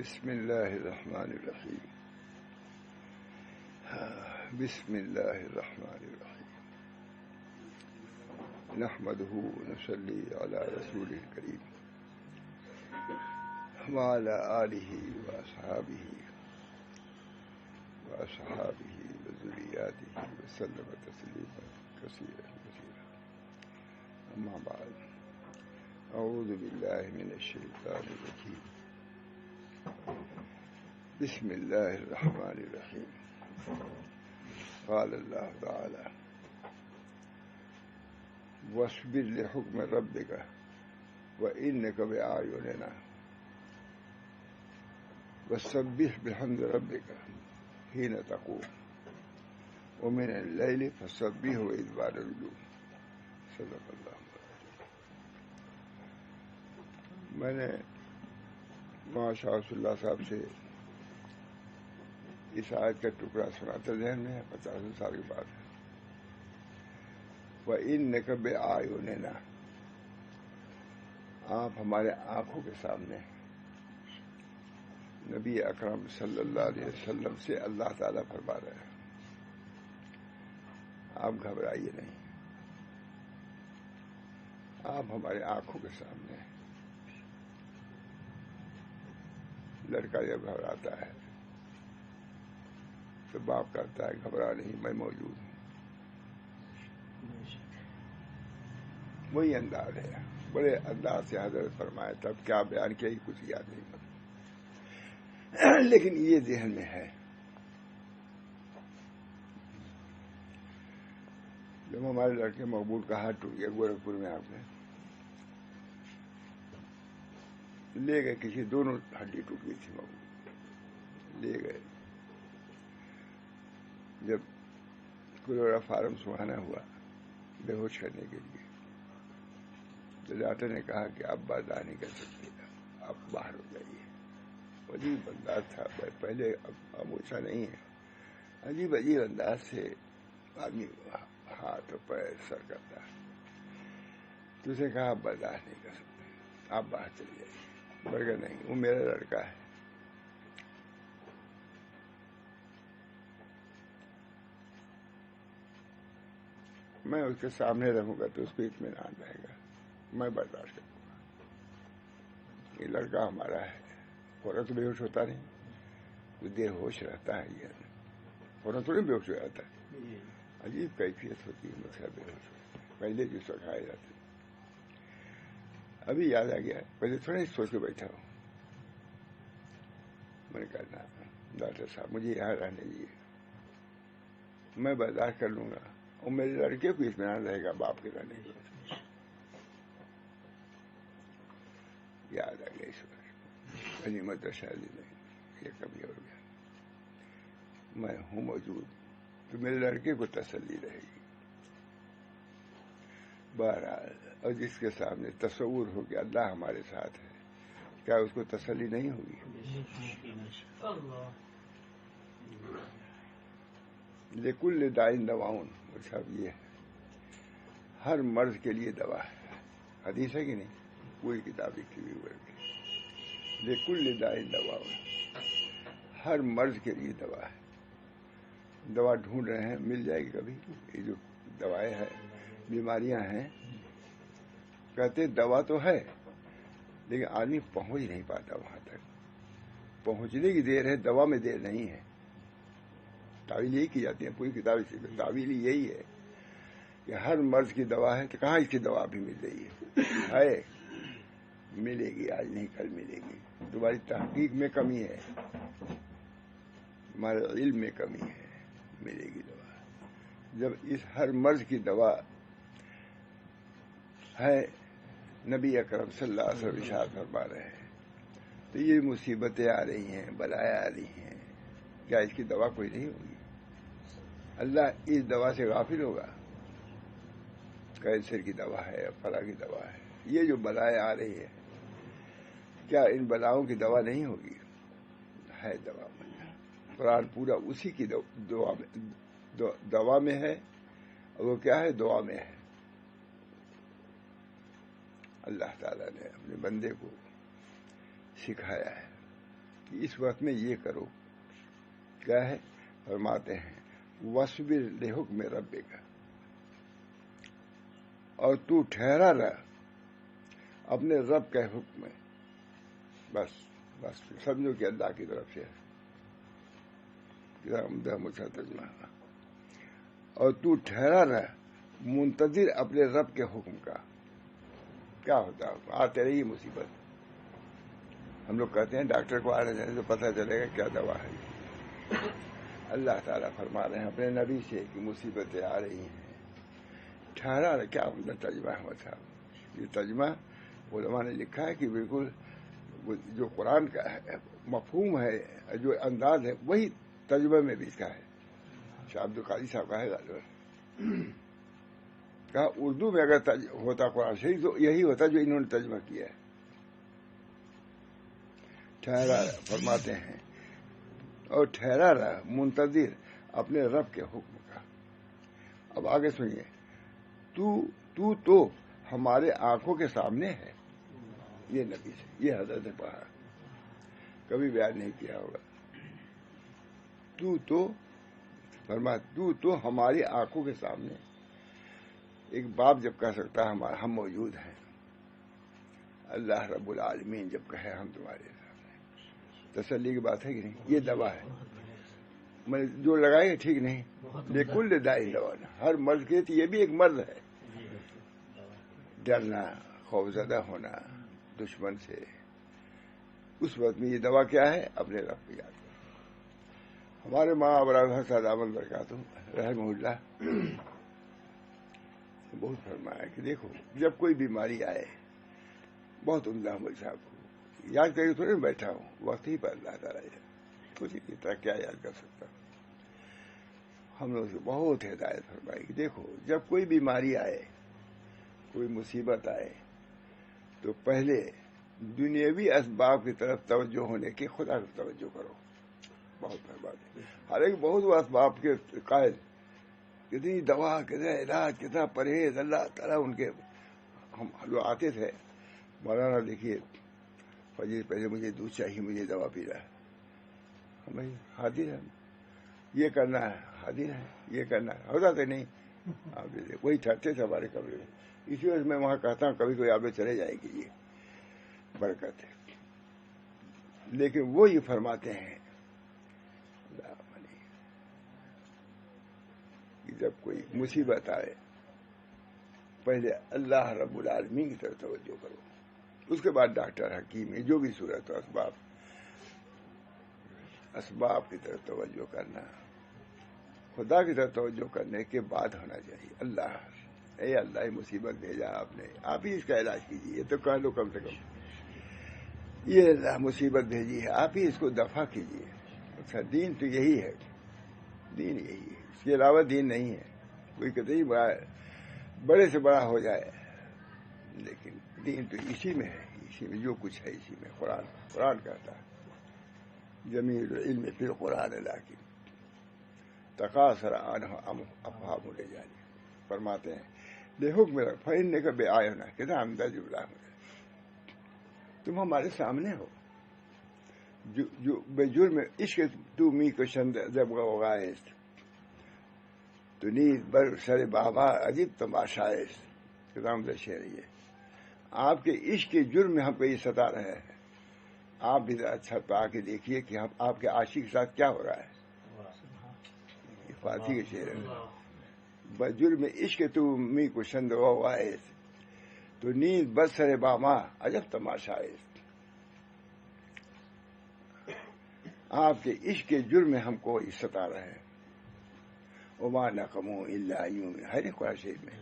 بسم الله الرحمن الرحيم. بسم الله الرحمن الرحيم. نحمده ونصلي على رسوله الكريم وعلى آله وأصحابه وذرياته وسلم تسليما كثيرا كثيرا. أما بعد، أعوذ بالله من الشيطان الرجيم. بسم الله الرحمن الرحيم. قال الله تعالى: واصبر لحكم ربك وإنك بأعيننا وسبح بحمد ربك حين تقوم ومن الليل فسبحه وإدبار النجوم. صدق اللہ. میں نے مولانا شاہ رسول اللہ صاحب سے اس آیت کا ٹکڑا سنا تھا، ذہن میں ہے، 50 سال کی بات ہے. وَإِنَّكَ بِأَعْيُنِنَا، آپ ہمارے آنکھوں کے سامنے. نبی اکرم صلی اللہ علیہ وسلم سے اللہ تعالیٰ فرما رہے ہیں آپ گھبرائیے نہیں، آپ ہمارے آنکھوں کے سامنے ہیں. لڑکا جب گھبراتا ہے تو باپ کہتا ہے گھبرا نہیں، میں موجود ہوں. وہی انداز ہے، بڑے انداز سے حضرت فرمایا. تب کیا بیان کیا ہی کچھ یاد نہیں، لیکن یہ ذہن میں ہے. جب ہمارے لڑکے مقبول کا ہاتھ ٹوٹ گیا گورکھپور میں، آپ نے لے گئے، کسی دونوں ہڈی ٹوٹ گئی تھی، مقبول لے گئے. جب کلورا فارم سہانا ہوا بے ہوش کرنے کے لیے، تو ڈاکٹر نے کہا کہ آپ برداشت نہیں کر سکتے، آپ باہر ہو جائیے. عجیب انداز تھا، پہلے اب ایسا نہیں ہے. عجیب انداز سے آدمی ہاتھ اور پیر سر کرتا ہے. تو اسے کہا آپ برداشت نہیں کر سکتے، آپ باہر چلے جائیے. برگر نہیں، وہ میرا لڑکا ہے. میں اس کے سامنے رہوں گا تو اس کو اطمینان رہے گا، میں برداشت کروں گا. یہ لڑکا ہمارا ہے. فوراً تو بے ہوش ہوتا نہیں، کچھ دیر ہوش رہتا ہے. یہ فوراً تھوڑی بے ہوش ہو جاتا ہے. عجیب کیفیت ہوتی ہے مسئلہ بے ہوش ہوتا ہے. پہلے جو سکھائے جاتے. ابھی یاد آ گیا، پہلے تھوڑا ہی سوچ کے بیٹھا ہوں. میں نے کہا ڈاکٹر صاحب مجھے یہاں رہنے دیجیے، میں برداشت کر لوں گا، اور میرے لڑکے کو اطمینان رہے گا باپ کے رہنے کی. یاد آ گیا اس وقت غنیمت شادی میں یہ کبھی ہو گیا. میں ہوں موجود تو میرے لڑکے کو تسلی رہے گی. بہرحال، اور جس کے سامنے تصور ہو کہ اللہ ہمارے ساتھ ہے، کیا اس کو تسلی نہیں ہوگی؟ لکل دائن دواؤن، صاحب یہ ہے، ہر مرض کے لیے دوا ہے. حدیث ہے کہ نہیں؟ پوری کتاب لکھی ہوئی ہے. لکل دائن دواؤن، ہر مرض کے لیے دوا ہے. دوا ڈھونڈ رہے ہیں، مل جائے گی کبھی. یہ جو دوائیں ہیں، بیماریاں ہیں، کہتے دوا تو ہے لیکن آدمی پہنچ نہیں پاتا وہاں تک. پہنچنے کی دیر ہے، دوا میں دیر نہیں ہے. تعویل یہی کی جاتی ہے پوری کتاب اسی میں. تعویل یہی ہے کہ ہر مرض کی دوا ہے. تو کہاں اس کی دوا بھی مل رہی ہے؟ ملے گی، آج نہیں کل ملے گی. تمہاری تحقیق میں کمی ہے، ہمارے علم میں کمی ہے. ملے گی دوا. جب اس ہر مرض کی دوا ہے، نبی اکرم صلی اللہ علیہ وسلم ارشاد فرما رہے ہیں، تو یہ مصیبتیں آ رہی ہیں، بلائیں آ رہی ہیں، کیا اس کی دوا کوئی نہیں ہوگی؟ اللہ اس دوا سے غافل ہوگا؟ کینسر کی دوا ہے، فلاں کی دوا ہے. یہ جو بلائیں آ رہی ہے، کیا ان بلاؤں کی دوا نہیں ہوگی؟ ہے دوا. قرآن پورا اسی کی دوا میں ہے، اور وہ کیا ہے؟ دعا میں ہے. اللہ تعالیٰ نے اپنے بندے کو سکھایا ہے کہ اس وقت میں یہ کرو. کیا ہے؟ فرماتے ہیں وَاصْبِرْ لِحُکْمِ رَبِّکَ، اور تو ٹھہرا رہ اپنے رب کے حکم میں. بس سمجھو کہ اللہ کی طرف سے ہے. مجھے ترجمہ. اور تو ٹھہرا رہ منتظر اپنے رب کے حکم کا. کیا ہوتا ہے؟ آتے رہی مصیبت. ہم لوگ کہتے ہیں ڈاکٹر کو آنے جانے تو پتہ چلے گا کیا دوا ہے. اللہ تعالیٰ فرما رہے ہیں اپنے نبی سے کہ مصیبتیں آ رہی ہیں، ٹھہرا رہ. کیا مطلب ترجمہ ہے صاحب؟ یہ ترجمہ علماء نے لکھا ہے کہ بالکل جو قرآن کا مفہوم ہے، جو انداز ہے، وہی ترجمے میں بھی لکھا ہے. شاہ عبد القادر صاحب کا ہے کہا اردو میں اگر ہوتا قرآن شریف تو یہی ہوتا جو انہوں نے ترجمہ کیا ہے. ٹھہرا فرماتے ہیں اور ٹھہرا رہا منتظر اپنے رب کے حکم کا. اب آگے سنیے. تو ہمارے آنکھوں کے سامنے ہے. یہ نبی سے، یہ حضرت نے پڑھا، کبھی بیان نہیں کیا ہوگا. تو فرما تو ہماری آنکھوں کے سامنے. ایک باپ جب کہہ سکتا ہے ہم موجود ہیں، اللہ رب العالمین جب کہے ہم تمہارے سامنے، تسلی کی بات ہے کہ نہیں؟ یہ دوا ہے. میں جو لگائے ٹھیک نہیں، لکل دائی دوا. ہر مرض کے یہ بھی ایک مرض ہے. ڈرنا، خوفزدہ ہونا دشمن سے. اس وقت میں یہ دوا کیا ہے؟ اپنے رب کو یاد کرو. ہمارے ماں ابراہیم صاحب آمن برکاتہ رحمہ اللہ بہت فرمایا کہ دیکھو جب کوئی بیماری آئے، بہت عمدہ مول صاحب کو یاد کر کے تھوڑے بیٹھا ہوں، وقت ہی پر اللہ تعالیٰ کچھ کی طرح کیا یاد کر سکتا. ہم لوگ سے بہت ہدایت فرمائی کہ دیکھو جب کوئی بیماری آئے، کوئی مصیبت آئے، تو پہلے دنیاوی اسباب کی طرف توجہ ہونے کی خدا کی توجہ کرو. بہت فرماتے ہیں. حالانکہ بہت وہ اسباب کے قائل، کتنی دوا، کتنا علاج، کتنا پرہیز، اللہ تعالیٰ ان کے. ہم جو آتے تھے مولانا دیکھیے فجر پہلے مجھے دودھ چاہیے، مجھے دوا پی رہا ہے. ہم بھائی حاضر ہیں، یہ کرنا ہے، حاضر ہے، یہ کرنا ہے. ہوتا تو نہیں. وہی ٹھہرتے تھے ہمارے کمرے میں. اسی وجہ سے میں وہاں کہتا ہوں کبھی کوئی آپ چلے جائے گی، یہ برکت ہے. لیکن وہ یہ فرماتے ہیں کہ جب کوئی مصیبت آئے پہلے اللہ رب العالمین کی طرف توجہ کرو. اس کے بعد ڈاکٹر، حکیم، جو بھی صورت ہو، اسباب کی طرف توجہ کرنا. خدا کی طرف توجہ کرنے کے بعد ہونا چاہیے اللہ، اے اللہ مصیبت بھیجا آپ نے، آپ ہی اس کا علاج کیجیے. یہ تو کہہ لو کم سے کم، یہ اللہ مصیبت بھیجی ہے، آپ ہی اس کو دفع کیجیے. اچھا دین تو یہی ہے، دین یہی ہے، اس کے علاوہ دین نہیں ہے. کوئی کہتے ہی بڑے سے بڑا ہو جائے، لیکن دین تو اسی میں ہے. اسی میں جو کچھ ہے، اسی میں. قرآن کہتا ہے جمیل العلم فی القرآن لیکن تقاصر عنہ افہام الرجال. فرماتے ہیں بے حکم فإنہ کا بے آئینہ کہتا ہم جملہ تم ہمارے سامنے ہو. جو بے جرم عشق تو می کو شند جب غوغائست تو نیز بر سر بابا عجیب تماشائست. کتاب شعر یہ آپ کے عشق کے جرم میں ہم کو یہ ستا رہے ہیں. آپ بھی اچھا پا کے دیکھیے کہ ہم آپ کے عاشق کے ساتھ کیا ہو رہا ہے. یہ فارسی کے شعر ہے. بجرم عشق تو می کو شند غوغائست تو نیز بر سر بابا عجب تماشائست. آپ کے عشق کے جرم میں ہم کو ستا رہے ہیں. وما نقموا الا یوم ہر قرآن شریف میں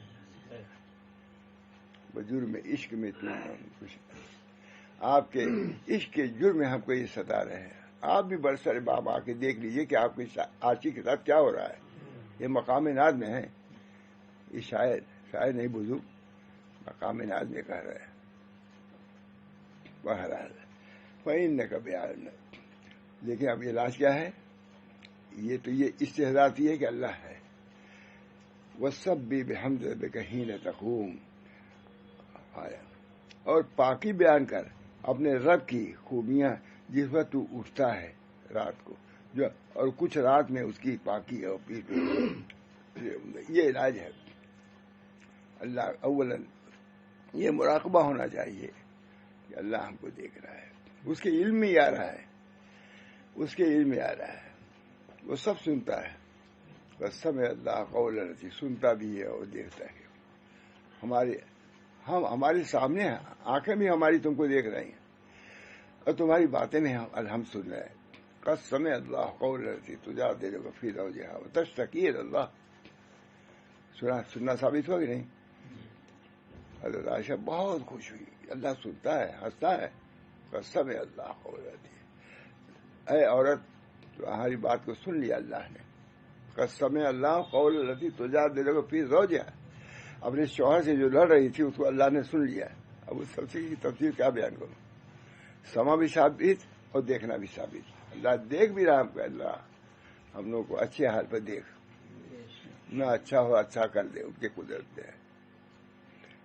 بجرم عشق میں تو آپ کے عشق کے جرم میں ہم کو یہ ستا رہے ہیں. آپ بھی برسر باب آ کے دیکھ لیجئے کہ آپ کے عاشق کے ساتھ کیا ہو رہا ہے. یہ مقام ناز میں ہے. یہ شاعر نہیں بزرگ مقام ناز میں کہہ رہے ہیں. بہرحال فإنہ کا بیان. لیکن اب علاج کیا ہے؟ یہ تو یہ استحضاتی ہے کہ اللہ ہے. وَسَبِّحْ بِحَمْدِ رَبِّكَ حِینَ تَقُومُ. اور پاکی بیان کر اپنے رب کی خوبیاں جس وقت تو اٹھتا ہے رات کو جو، اور کچھ رات میں اس کی پاکی اور پیٹ، یہ علاج ہے. اللہ اولاً یہ مراقبہ ہونا چاہیے کہ اللہ ہم کو دیکھ رہا ہے، اس کے علم میں آ رہا ہے، اس کے علم میں آ رہا ہے، وہ سب سنتا ہے. بس سمع اللہ قول التی، سنتا بھی ہے اور دیکھتا ہے. ہمارے سامنے ہیں، آنکھیں بھی ہماری تم کو دیکھ رہی ہیں اور تمہاری باتیں بھی ہم سن رہے ہیں. قد سمع اللہ قول التی تجادلک فی زوجہا وتشتکی الی اللہ. سننا ثابت ہوا کہ نہیں؟ حضرت عائشہ بہت خوش ہوئی، اللہ سنتا ہے، ہنستا ہے. قد سمع اللہ قول التی، اے عورت تمہاری بات کو سن لیا اللہ نے. قد سمع اللہ قول التی تجادلک فی زوجہا، اپنے شوہر سے جو لڑ رہی تھی اس کو اللہ نے سن لیا. اب اس سب کی تفسیر کیا بیان کروں؟ سما بھی ثابت اور دیکھنا بھی ثابت. اللہ دیکھ بھی رہا کہ اللہ ہم لوگ کو اچھے حال پر دیکھ، نہ اچھا ہو اچھا کر دے، ان کے قدرت ہے.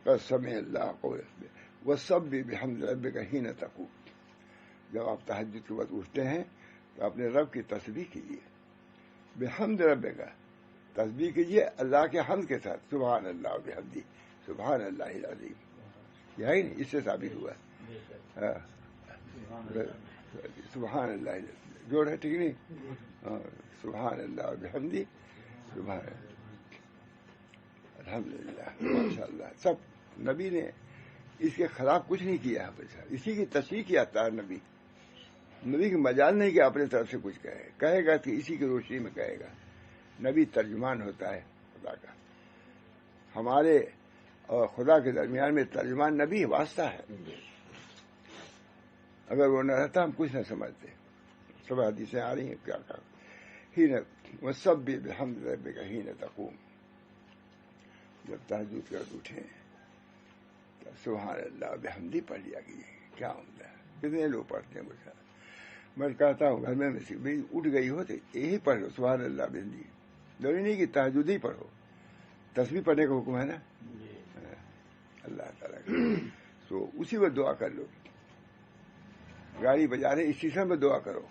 قد سمع اللہ قول وسبح بحمد ربک حین تقوم. جب آپ تہجد کے وقت اٹھتے ہیں تو اپنے رب کی تسبیح کیجیے. بحمد ربک، تسبیح کیجیے اللہ کے حمد کے ساتھ. سبحان اللہ بحمدہ، سبحان اللہ العظیم. یہ ہے نہیں، اس سے ثابت ہوا ہے. سبحان اللہ جوڑ ہے، ٹھیک نہیں؟ سبحان اللہ بحمدہ، سبحان الحمدللہ، ماشاء اللہ. سب نبی نے اس کے خلاف کچھ نہیں کیا ہے، اسی کی تصریح کیا تھا. نبی کی مجال نہیں کہ اپنے طرف سے کچھ کہے گا کہ اسی کی روشنی میں کہے گا. نبی ترجمان ہوتا ہے خدا کا. ہمارے اور خدا کے درمیان میں ترجمان نبی واسطہ ہے. اگر وہ نہ رہتا ہم کچھ نہ سمجھتے. سب حدیثیں آ رہی ہیں کیا کہا. وسبح بحمد ربک حین تقوم، جب تہجد کر اٹھیں تو سبحان اللہ بحمدہ پڑھ لیا کیجیے. کیا عمدہ ہے، کتنے لوگ پڑھتے ہیں مجھے. میں کہتا ہوں گھر میں بھائی اٹھ گئی ہو تو یہی پڑھ لو سبحان اللہ بحمدہ. ضروری نہیں کہ تہجد ہی پڑھو، تسبیح پڑھنے کا حکم ہے نا اللہ تعالیٰ کا. تو اسی وقت دعا کر لو. گاڑی بجا رہے اسٹیشن میں دعا کرو،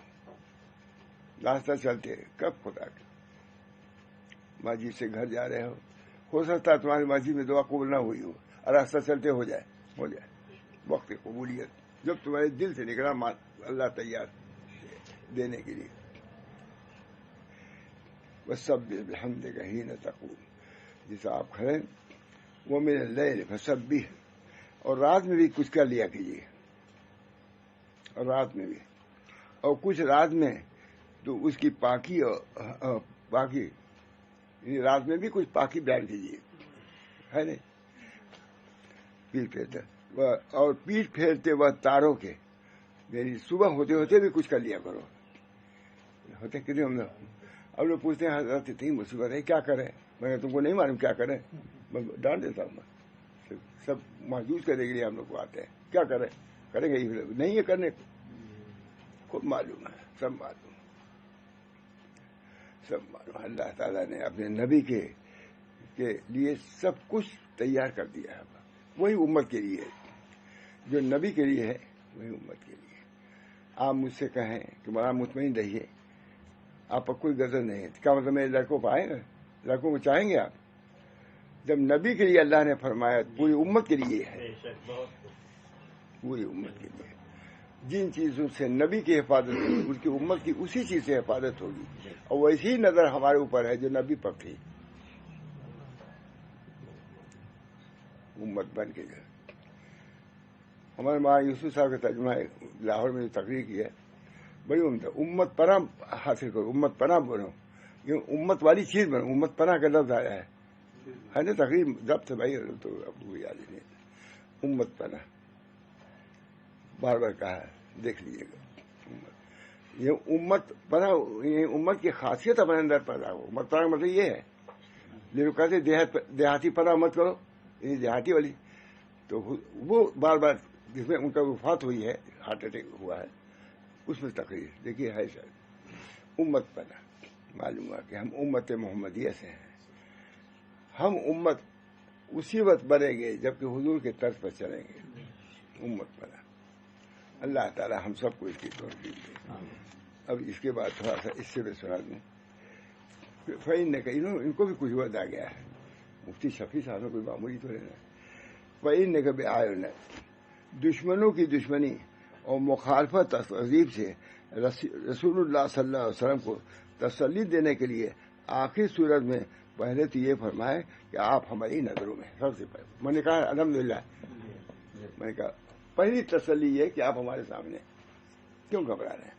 راستہ چلتے کب خدا کے مسجد سے گھر جا رہے ہو سکتا ہے تمہاری مسجد میں دعا قبول نہ ہوئی ہو اور راستہ چلتے ہو جائے. وقت قبولیت جب تمہارے دل سے نکلا اللہ تیار دینے کے لیے. وسبح بحمدک حین تقوم، جسے آپ کھڑے ومن اللیل فسبح، اور رات میں بھی کچھ کر لیا کیجیے. اور رات میں بھی، اور کچھ رات میں تو اس کی پاکی اور پاکی، رات میں بھی کچھ پاکی بیان کیجیے، ہے نہیں. پیٹ پھیرتے اور پیٹ پھیرتے وقت تاروں کے، یعنی صبح ہوتے ہوتے بھی کچھ کر لیا کرو. ہوتے کتنے ہم لوگ پوچھتے ہیں حضرت اتنی مصیبت ہے کیا کریں. میں تم کو نہیں معلوم کیا کریں، میں ڈانٹ دیتا ہوں. میں سب محسوس کرنے کے لیے ہم لوگ کو آتے ہیں. کیا کریں گے نہیں ہے کرنے کو، خود معلوم ہے، سب معلوم. اللہ تعالیٰ نے اپنے نبی کے لیے سب کچھ تیار کر دیا ہے. وہی امت کے لیے، جو نبی کے لیے ہے وہی امت کے لیے. آپ مجھ سے کہیں کہ بڑا مطمئن رہیے، آپ پر کوئی غضب نہیں ہے. کیا مطلب میرے لڑکوں کو آئے گا، لڑکوں کو چاہیں گے آپ؟ جب نبی کے لیے اللہ نے فرمایا پوری امت کے لیے ہے، پوری امت کے لیے. جن چیزوں سے نبی کی حفاظت ہوگی اس کی امت کی اسی چیز سے حفاظت ہوگی. اور ویسی نظر ہمارے اوپر ہے جو نبی پر تھی. امت بن کے گئے. ہمارے مولانا یوسف صاحب کا ترجمہ لاہور میں جو تقریر کی ہے بڑی عمدہ. امت پناہ حاصل کرو، امت پناہ بنو، یہ امت والی چیز بنو. امت پناہ کا لفظ آیا ہے نا تقریر ضبط ہے بھائی، تو اب وہ یاد ہی نہیں. امت پناہ بار بار کہا ہے، دیکھ لیجیے گا. یہ امت پناہ، یہ امت کی خاصیت اپنے اندر پیدا ہو. امت پناہ کا مطلب یہ ہے، جو کہتے دیہاتی پناہ مت کرو، یہ دیہاتی والی. تو وہ بار بار جس میں ان کا وفات ہوئی ہے، ہارٹ اٹیک ہوا ہے، اس میں تقریر دیکھیے ہے سر. امت پناہ معلوم ہوا کہ ہم امت محمدیہ سے ہیں. ہم امت اسی وقت بنیں گے جبکہ حضور کے طرز پر چلیں گے. امت پناہ اللہ تعالی ہم سب کو اس کی توفیق دے. اب اس کے بعد تھوڑا سا اس سے بھی سنا دوں. فإن نے کہی ان کو بھی کچھ وعدہ آ گیا ہے. مفتی شفیع صاحب نے کوئی معمولی تو لینا. فإن نے کبھی آئے دشمنوں کی دشمنی اور مخالفت تہذیب سے رسول اللہ صلی اللہ علیہ وسلم کو تسلی دینے کے لیے آخری صورت میں پہلے تو یہ فرمائے کہ آپ ہماری نظروں میں. سب سے پہلے میں نے کہا الحمدللہ، میں نے کہا پہلی تسلی یہ کہ آپ ہمارے سامنے. کیوں گھبرا رہے ہیں؟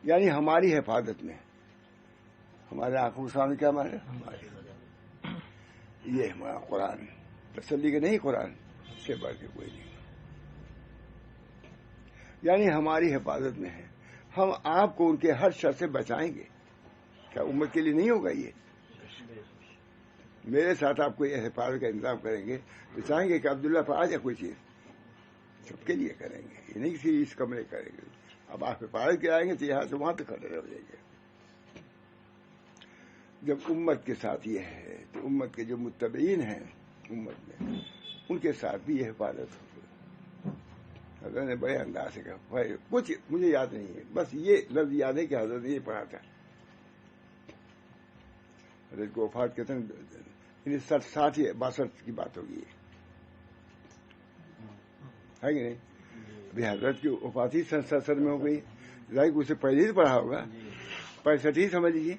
یعنی ہماری حفاظت میں. ہمارے آنکھوں کے سامنے کیا ہمارے یہ ہمارا قرآن تسلی کے نہیں، قرآن سے بڑھ کے کوئی نہیں. یعنی ہماری حفاظت میں ہے. ہم آپ کو ان کے ہر شر سے بچائیں گے. کیا امت کے لیے نہیں ہوگا یہ؟ میرے ساتھ آپ کوئی حفاظت کا انتظام کریں گے تو چاہیں گے کہ عبداللہ پر آ جائے کوئی چیز، سب کے لیے کریں گے. یہ نہیں کہ اس کمرے کریں گے. اب آپ حفاظت کے آئیں گے تو یہاں سے وہاں تک کھڑے رہ جائیں گے. جب امت کے ساتھ یہ ہے تو امت کے جو متبعین ہیں امت میں ان کے ساتھ بھی یہ حفاظت ہوگی. حضرت نے بڑے انداز سے کہا. کچھ مجھے یاد نہیں ہے، بس یہ لفظ یاد ہے کہ حضرت نے یہ پڑھا تھا. حضرت کو وفات کہتے ہیں 60 یا 62 کی بات ہوگی، ہے کہ نہیں؟ ابھی حضرت کی وفات ہی 67 میں ہو گئی. ظاہر اسے پہلے ہی پڑھا ہوگا، 65 ہی سمجھ لیجیے.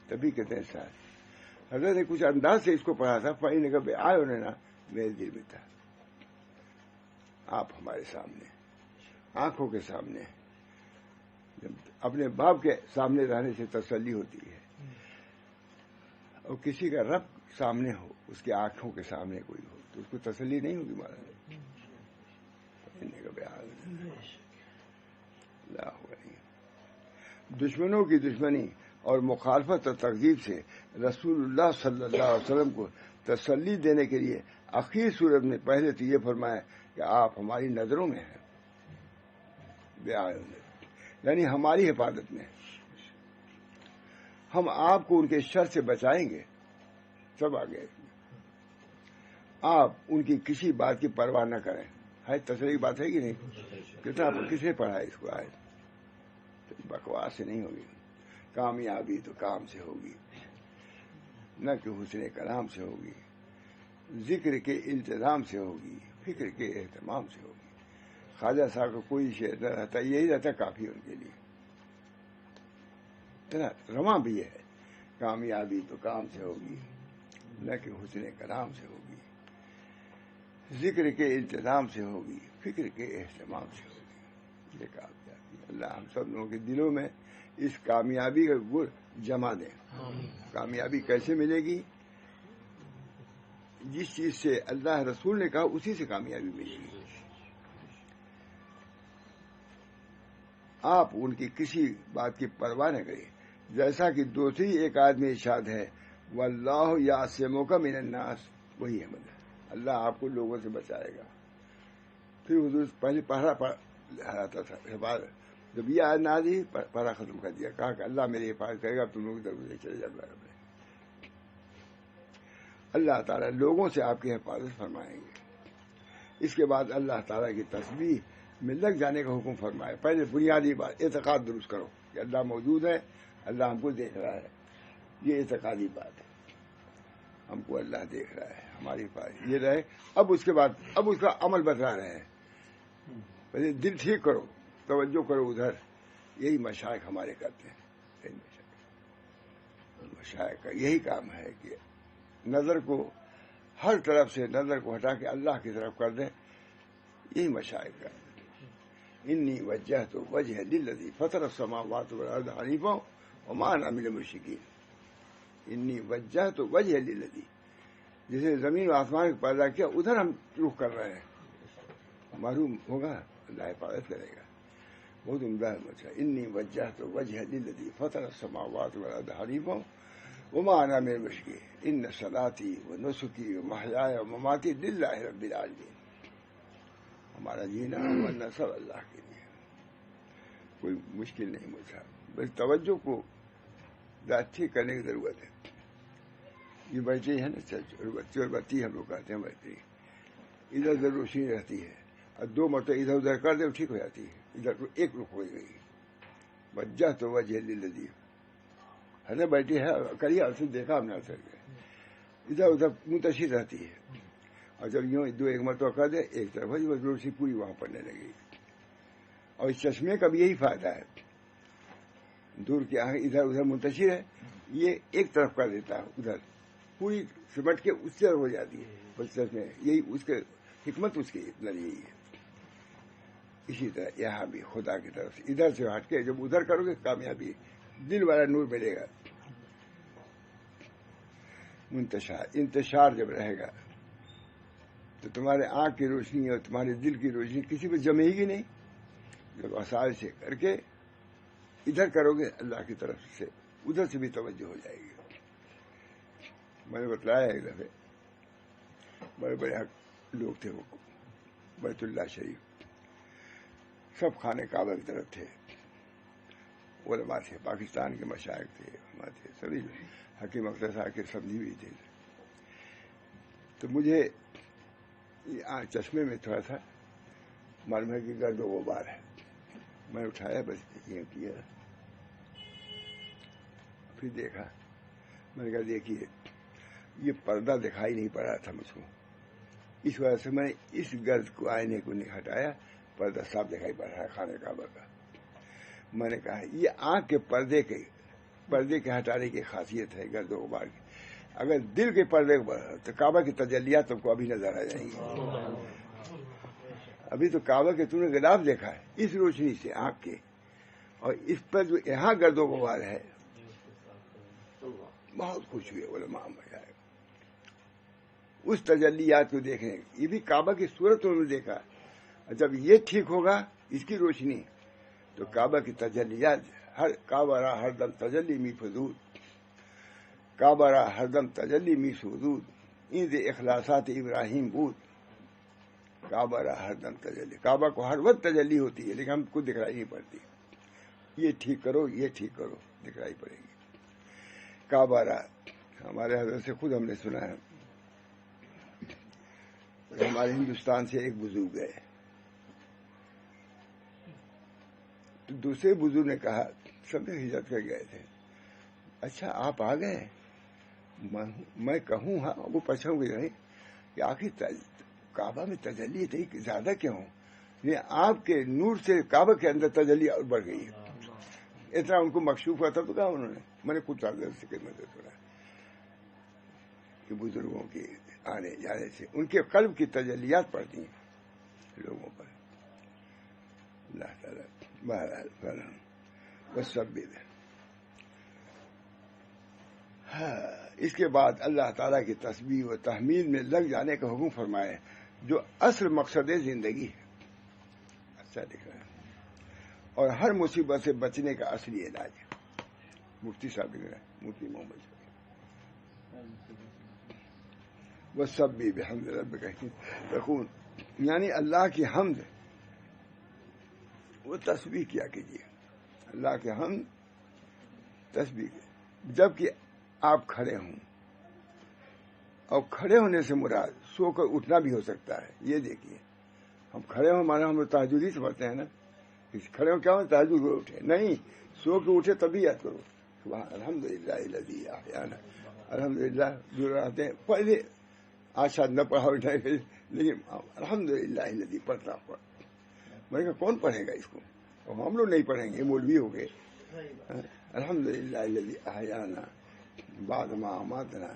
تبھی کہتے ہیں ساتھ حضرت نے کچھ انداز سے اس کو پڑھا تھا. پڑھنے نے کہا آئے انہوں نے میرے دل میں تھا آپ ہمارے سامنے، آنکھوں کے سامنے. جب اپنے باپ کے سامنے رہنے سے تسلی ہوتی ہے، اور کسی کا رب سامنے ہو، اس کے آنکھوں کے سامنے کوئی ہو تو اس کو تسلی نہیں ہوگی. مولانا دشمنوں کی دشمنی اور مخالفت اور تکذیب سے رسول اللہ صلی اللہ علیہ وسلم کو تسلی دینے کے لیے آخری صورت میں پہلے تو یہ فرمایا کہ آپ ہماری نظروں میں ہیں. یعنی ہماری حفاظت میں. ہم آپ کو ان کے شر سے بچائیں گے. سب آگے آپ ان کی کسی بات کی پرواہ نہ کریں. ہے تسلی کی بات ہے کہ نہیں؟ کتنا کس نے پڑھا ہے اس کو؟ آئے بکواس سے نہیں ہوگی. کامیابی تو کام سے ہوگی، نہ کہ حسن کلام سے ہوگی. ذکر کے التزام سے ہوگی، فکر کے اہتمام سے ہوگی. خواجہ صاحب کو کوئی شعر نہ رہتا، یہی رہتا کافی ان کے لیے. رواں بھی ہے، کامیابی تو کام سے ہوگی، نہ کہ حسن کلام سے ہوگی. ذکر کے التزام سے ہوگی، فکر کے اہتمام سے ہوگی. یہ کامیابی اللہ ہم سب لوگوں کے دلوں میں اس کامیابی کا گر جما دیں. کامیابی کیسے ملے گی؟ جس چیز سے اللہ رسول نے کہا اسی سے کامیابی ملے گی. آپ ان کی کسی بات کی پرواہ نہ کریں. جیسا کہ دوسری ایک آیت میں ارشاد ہے واللہ یعصمک من الناس. وہی ہے مطلب اللہ آپ کو لوگوں سے بچائے گا. پھر حضور پہلے پہرا ہراتا تھا حفاظت. جب یہ آیت نازل پہرا ختم کر دیا، کہا کہ اللہ میری حفاظت کرے گا، تم لوگ ادھر ادھر چلے جاؤ. اللہ تعالیٰ لوگوں سے آپ کی حفاظت فرمائیں گے. اس کے بعد اللہ تعالیٰ کی تسبیح میں لگ جانے کا حکم فرمائے. پہلے بنیادی بات اعتقاد درست کرو کہ اللہ موجود ہے، اللہ ہم کو دیکھ رہا ہے. یہ اعتقادی بات ہے، ہم کو اللہ دیکھ رہا ہے، ہماری حفاظت یہ رہے. اب اس کے بعد اب اس کا عمل بتلا رہے ہیں. پہلے دل ٹھیک کرو، توجہ کرو ادھر. یہی مشائخ ہمارے کرتے ہیں. مشائخ کا یہی کام ہے کہ نظر کو ہر طرف سے نظر کو ہٹا کے اللہ کی طرف کر دیں. یہی مشائخ کا. انی وجہت وجہ للذی فطر السماوات والارض حنیفا وما انا من المشرکین. انی وجہت وجہ للذی، جس نے زمین و آسمان کو پیدا کیا ادھر ہم رخ کر رہے ہیں. معلوم ہوگا اللہ حفاظت کرے گا. بہت عمدہ ہے. انی وجہت وجہ للذی فطر السماوات والارض حنیفا وما انا من المشرکین ان صلاتی ونسکی ومحیای ومماتی للہ رب العالمین. ہمارا جینا مرنا سب اللہ کے لیے، کوئی مشکل نہیں مجھے. بس توجہ کو ٹھیک کرنے کی ضرورت ہے. یہ بیٹری ہے نا چور بتی ہم لوگ کہتے ہیں بیٹری. ادھر ادھر روشنی رہتی ہے، اور 2 مرتبہ ادھر ادھر کر دے ٹھیک ہو جاتی ہے، ادھر ایک رخ ہو گئی، وجہ تو وجہ للذی ہے نا، بیٹھی ہے کریے اثر دیکھا ہم نے اثر کے ادھر ادھر منتشر رہتی ہے، اور جب یوں 2 ایک مرتبہ کر دے ایک طرف ہو جائے روشنی پوری وہاں پڑنے لگے گی. اور اس چشمے کا بھی یہی فائدہ ہے، دور کی آنکھ ادھر ادھر منتشر ہے، یہ ایک طرف کر دیتا ہے ادھر پوری سمٹ کے اس سے ہو جاتی ہے بس چشمے. یہی اس کے حکمت اس کی یہی ہے. اسی طرح یہاں بھی خدا کی طرف سے ادھر سے ہٹ کے جب ادھر کرو گے کامیابی، دل والا نور ملے گا. انتشار جب رہے گا تو تمہارے آنکھ کی روشنی اور تمہارے دل کی روشنی کسی پہ جمے گی نہیں. جب آسان سے کر کے ادھر کرو گے اللہ کی طرف سے ادھر سے بھی توجہ ہو جائے گی. میں نے بتلایا ایک دفعہ بڑے بڑے لوگ تھے، وہ بیت اللہ شریف سب خانے کعبہ کی طرف تھے، علماء تھے، پاکستان کے مشائخ تھے، علماء تھے، سبھی حکیم اختر صاحب کے سمجھی بھی تھے. تو مجھے چشمے میں تھوڑا سا معلوم ہے کہ گرد و غبار ہے. میں اٹھایا بس یہ کیا، پھر دیکھا. میں نے کہا دیکھیے یہ پردہ دکھائی نہیں پڑ رہا تھا مجھ کو، اس وجہ سے میں اس گرد کو آئینے کو نہیں ہٹایا، پردہ صاف دکھائی پڑ رہا ہے خانے کعبہ کا. میں نے کہا یہ آنکھ کے پردے کے ہٹانے کی خاصیت ہے گرد و غبار کی. اگر دل کے پردے تو کعبہ کی تجلیات تم کو ابھی نظر آ جائیں گی. ابھی تو کعبہ کے تم نے غلاف دیکھا ہے اس روشنی سے آنکھ کے، اور اس پر جو یہاں گرد و غبار ہے بہت خوش ہوئے علماء میں اس تجلیات کو دیکھنے. یہ بھی کعبہ کی صورت انہوں نے دیکھا. جب یہ ٹھیک ہوگا اس کی روشنی تو کعبہ کی تجلیات کعبہ را ہر دم تجلی می فضول، کعبہ را ہر دم تجلی می سودود، این اخلاصات ابراہیم بود. کعبہ را ہر دم تجلی، کعبہ کو ہر وقت تجلی ہوتی ہے لیکن ہم کو دکھائی نہیں پڑتی. یہ ٹھیک کرو یہ ٹھیک کرو دکھائی پڑے گی. کعبہ را ہمارے حضرت سے خود ہم نے سنا ہے، ہمارے ہندوستان سے ایک بزرگ گئے تو دوسرے بزرگ نے کہا، سب نے ہجرت کر گئے تھے، اچھا آپ آ گئے. میں کہوں ہاں وہ پچھاؤں گی نہیں کہ آخر کعبہ میں تجلی اتنی زیادہ کیوں؟ یہ آپ کے نور سے کعبہ کے اندر تجلی اور بڑھ گئی ہے. اتنا ان کو مکشوف ہوا تھا تو کہا انہوں نے. میں نے کچھ سے خدمت سنا کہ بزرگوں کے آنے جانے سے ان کے قلب کی تجلیات پڑتی ہیں لوگوں پر. اللہ تعالیٰ بہرحال بس سب بھی اس کے بعد اللہ تعالیٰ کی تسبیح و تحمیل میں لگ جانے کا حکم فرمائے جو اصل مقصد زندگی ہے. اچھا دکھ رہا ہے، اور ہر مصیبت سے بچنے کا اصلی علاج ہے. مفتی صاحب لکھ رہے ہیں، مفتی محمد صاحب. وہ سب بھی بحمد رب تکون، یعنی اللہ کی حمد وہ تسبیح کیا کیجیے. اللہ کے حمد تسبیح جب کہ آپ کھڑے ہوں، اور کھڑے ہونے سے مراد سو کر اٹھنا بھی ہو سکتا ہے. یہ دیکھیے ہم کھڑے ہوں ہمارا ہم تہجد ہی سمجھتے ہیں نا، کھڑے ہوں کیا ہو تہجد کو اٹھے نہیں، سو کے اٹھے تبھی یاد کرو سبحان الحمدللہ الذی احیانا. الحمدللہ جو رہتے ہیں پہلے آج شاید نہ پڑھا لیکن الحمدللہ الذی پڑھتا پڑھ. میں نے کہا کون پڑھے گا اس کو؟ ہم لوگ نہیں پڑھیں گے، مولوی ہو گئے. الحمدللہ الذی احیانا بعد ما اماتنا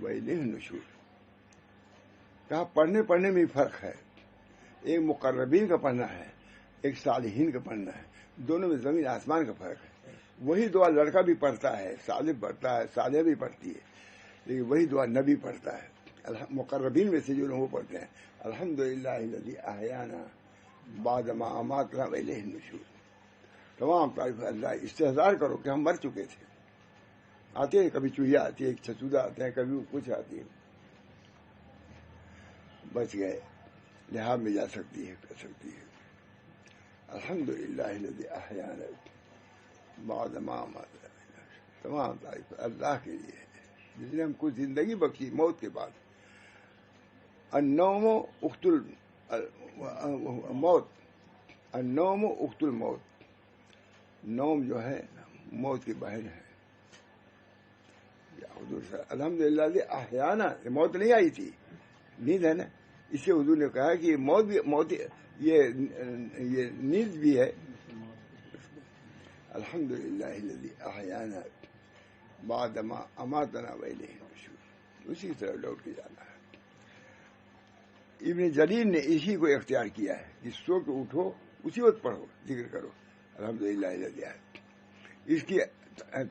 والیہ النشور. کہا پڑھنے میں فرق ہے. ایک مقربین کا پڑھنا ہے، ایک صالحین کا پڑھنا ہے. دونوں میں زمین آسمان کا فرق ہے. وہی دعا لڑکا بھی پڑھتا ہے، صالح پڑھتا ہے، صالح بھی پڑھتی ہے، لیکن وہی دعا نبی پڑھتا ہے. مقربین میں سے جو لوگ وہ پڑھتے ہیں الحمدللہ الذی احیانا بعد ما اماتنا والیہ النشور. تمام تعریف اللہ. استحضار کرو کہ ہم مر چکے تھے. آتے ہیں کبھی چوہیا آتی ہے، چھچودا آتے ہیں، کبھی کچھ آتی ہے، بچ گئے، لحاظ میں جا سکتی ہے، کر سکتی ہے. الحمدللہ الذی احیانا بعد ما اماتنا. تمام تعریف اللہ کے لیے جس نے ہم کو زندگی بخشی موت کے بعد. النوم اخت الموت، النوم اخت الموت، نوم جو ہے موت کی بہن ہے. الحمدللہ احیانا، موت نہیں آئی تھی، نیند ہے نا. اس سے حضور نے کہا کہ موت بھی، موت یہ نیند بھی ہے. الحمدللہ الذی احیانا بعد ما اماتنا والیہ النشور، اسی طرح لوٹ کے جانا ہے. ابن جریر نے اسی کو اختیار کیا ہے کہ سو کے اٹھو اسی وقت پڑھو، ذکر کرو الحمدللہ الذی. اس کی